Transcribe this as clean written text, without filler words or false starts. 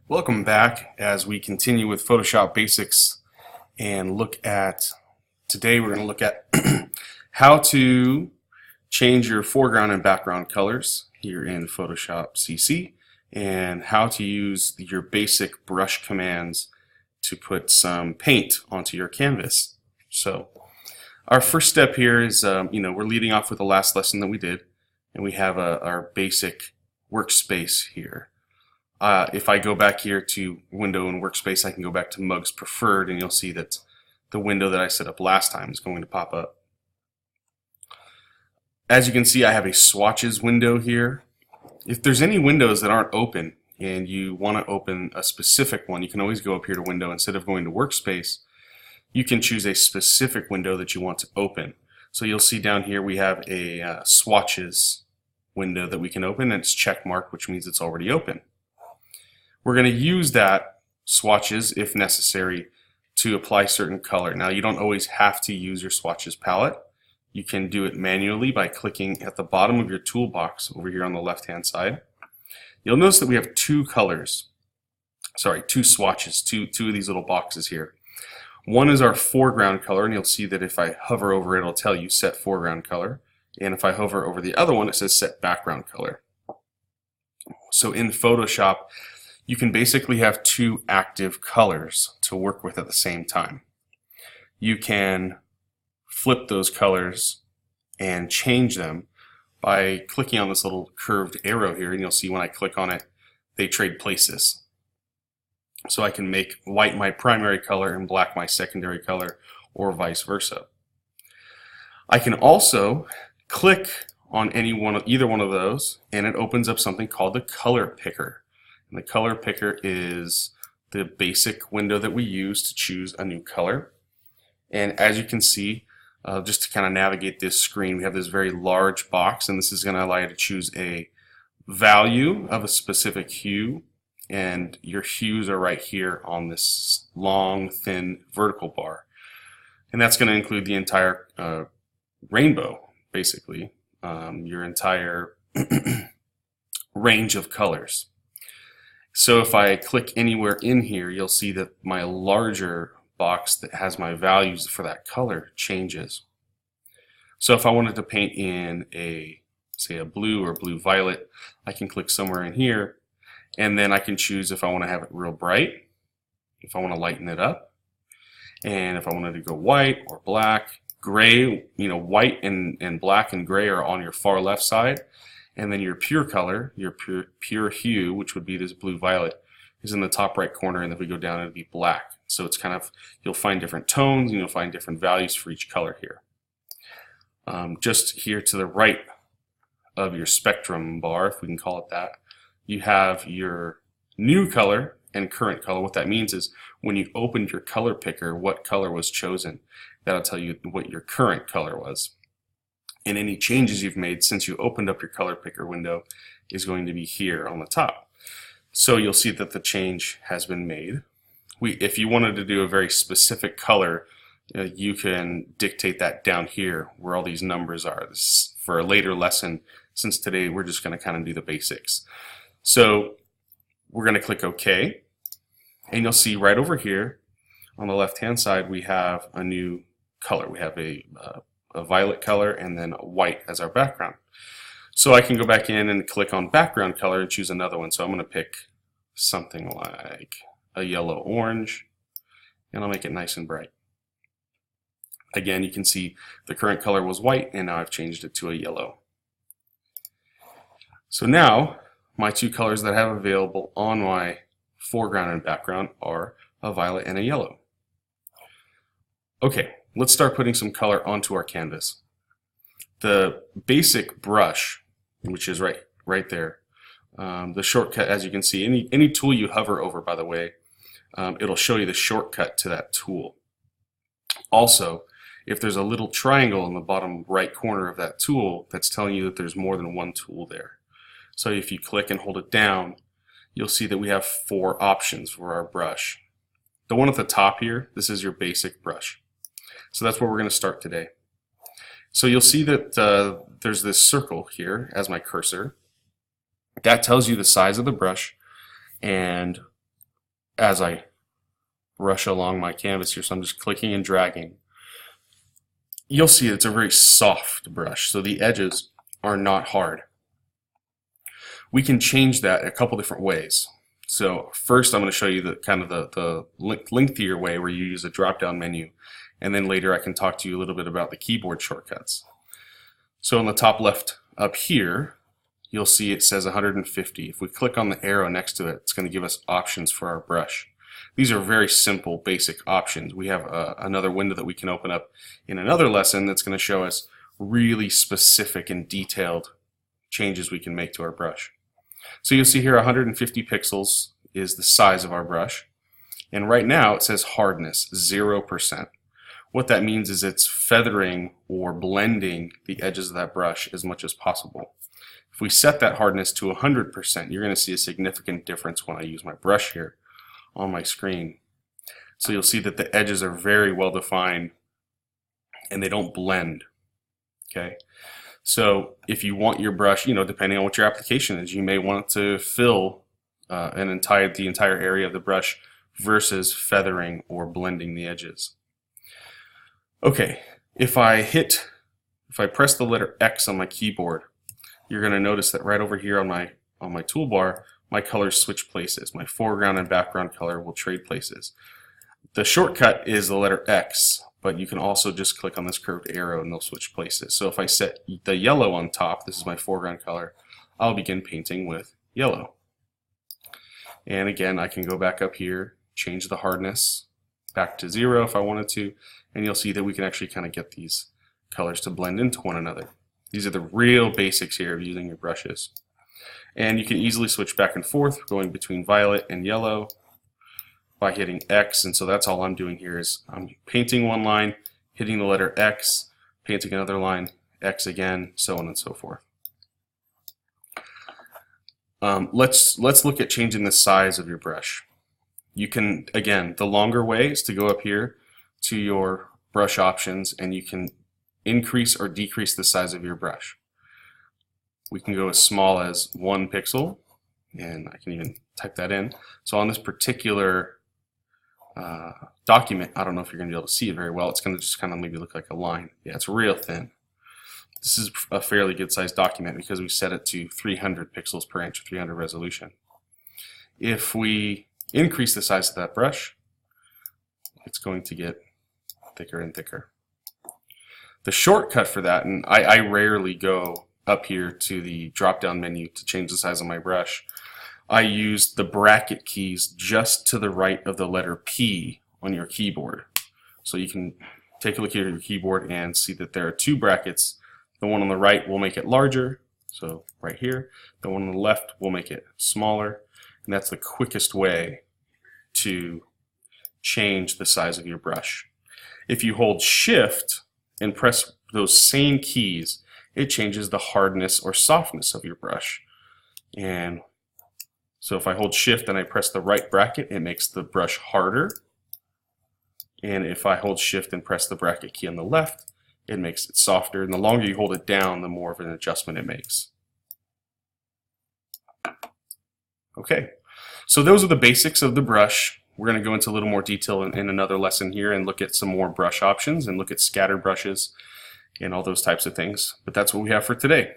Welcome back as we continue with Photoshop Basics and today we're going to look at how to change your foreground and background colors here in Photoshop CC and how to use your basic brush commands to put some paint onto your canvas. So our first step here is, we're leading off with the last lesson that we did, and we have our basic workspace here. If I go back here to Window and Workspace, I can go back to Mugs Preferred, and you'll see that the window that I set up last time is going to pop up. As you can see, I have a swatches window here. If there's any windows that aren't open and you want to open a specific one, you can always go up here to Window. Instead of going to Workspace, you can choose a specific window that you want to open. So you'll see down here we have a swatches window that we can open, and it's check marked, which means it's already open. We're going to use that swatches, if necessary, to apply certain color. Now, you don't always have to use your swatches palette. You can do it manually by clicking at the bottom of your toolbox over here on the left-hand side. You'll notice that we have two swatches, two of these little boxes here. One is our foreground color, and you'll see that if I hover over it, it'll tell you set foreground color. And if I hover over the other one, it says set background color. So in Photoshop, you can basically have two active colors to work with at the same time. You can flip those colors and change them by clicking on this little curved arrow here, and you'll see when I click on it, they trade places. So I can make white my primary color and black my secondary color, or vice versa. I can also click on either one of those, and it opens up something called the color picker. And the color picker is the basic window that we use to choose a new color. And as you can see, just to kind of navigate this screen, we have this very large box, and this is going to allow you to choose a value of a specific hue, and your hues are right here on this long, thin vertical bar. And that's going to include the entire rainbow, basically, your entire range of colors. So if I click anywhere in here, you'll see that my larger box that has my values for that color changes. So if I wanted to paint in say a blue or blue-violet, I can click somewhere in here, and then I can choose if I want to have it real bright, if I want to lighten it up, and if I wanted to go white or black, gray. White and black and gray are on your far left side. And then your pure color, your pure hue, which would be this blue-violet, is in the top right corner, and if we go down, it'll be black. So it's kind of, you'll find different tones, and you'll find different values for each color here. Just here to the right of your spectrum bar, if we can call it that, you have your new color and current color. What that means is when you opened your color picker, what color was chosen. That'll tell you what your current color was. And any changes you've made since you opened up your color picker window is going to be here on the top. So you'll see that the change has been made. If you wanted to do a very specific color, you can dictate that down here where all these numbers are. This is for a later lesson, since today we're just going to kind of do the basics. So we're going to click OK, and you'll see right over here on the left hand side we have a new color. We have a violet color and then white as our background. So I can go back in and click on background color and choose another one. So I'm going to pick something like a yellow orange, and I'll make it nice and bright. Again, you can see the current color was white, and now I've changed it to a yellow. So now my two colors that I have available on my foreground and background are a violet and a yellow. Okay. Let's start putting some color onto our canvas. The basic brush, which is right there, the shortcut, as you can see, any tool you hover over, by the way, it'll show you the shortcut to that tool. Also, if there's a little triangle in the bottom right corner of that tool, that's telling you that there's more than one tool there. So if you click and hold it down, you'll see that we have 4 options for our brush. The one at the top here, this is your basic brush. So that's where we're going to start today. So you'll see that there's this circle here as my cursor. That tells you the size of the brush and as I brush along my canvas here. So I'm just clicking and dragging. You'll see it's a very soft brush, so the edges are not hard. We can change that a couple different ways. So first I'm going to show you the kind of the lengthier way where you use a drop-down menu, and then later I can talk to you a little bit about the keyboard shortcuts. So on the top left up here, you'll see it says 150. If we click on the arrow next to it, it's going to give us options for our brush. These are very simple, basic options. We have another window that we can open up in another lesson that's going to show us really specific and detailed changes we can make to our brush. So you'll see here 150 pixels is the size of our brush. And right now it says hardness, 0%. What that means is it's feathering or blending the edges of that brush as much as possible. If we set that hardness to 100%, you're going to see a significant difference when I use my brush here on my screen. So you'll see that the edges are very well defined and they don't blend. Okay. So if you want your brush, depending on what your application is, you may want to fill the entire area of the brush versus feathering or blending the edges. Okay, if I press the letter X on my keyboard, you're going to notice that right over here on my toolbar, my colors switch places. My foreground and background color will trade places. The shortcut is the letter X, but you can also just click on this curved arrow and they'll switch places. So if I set the yellow on top, this is my foreground color, I'll begin painting with yellow. And again, I can go back up here, change the hardness back to 0 if I wanted to, and you'll see that we can actually kind of get these colors to blend into one another. These are the real basics here of using your brushes. And you can easily switch back and forth, going between violet and yellow by hitting X, and so that's all I'm doing here is I'm painting one line, hitting the letter X, painting another line, X again, so on and so forth. Let's look at changing the size of your brush. You can, again, the longer way is to go up here to your brush options and you can increase or decrease the size of your brush. We can go as small as 1 pixel, and I can even type that in. So on this particular document, I don't know if you're going to be able to see it very well. It's going to just kind of maybe look like a line. Yeah, it's real thin. This is a fairly good sized document because we set it to 300 pixels per inch, 300 resolution. If we increase the size of that brush, it's going to get thicker and thicker. The shortcut for that, and I rarely go up here to the drop-down menu to change the size of my brush. I use the bracket keys just to the right of the letter P on your keyboard. So you can take a look at your keyboard and see that there are 2 brackets. The one on the right will make it larger, so right here. The one on the left will make it smaller, and that's the quickest way to change the size of your brush. If you hold Shift and press those same keys, it changes the hardness or softness of your brush. And so if I hold Shift and I press the right bracket, it makes the brush harder. And if I hold Shift and press the bracket key on the left, it makes it softer. And the longer you hold it down, the more of an adjustment it makes. Okay, so those are the basics of the brush. We're going to go into a little more detail in another lesson here and look at some more brush options and look at scatter brushes and all those types of things. But that's what we have for today.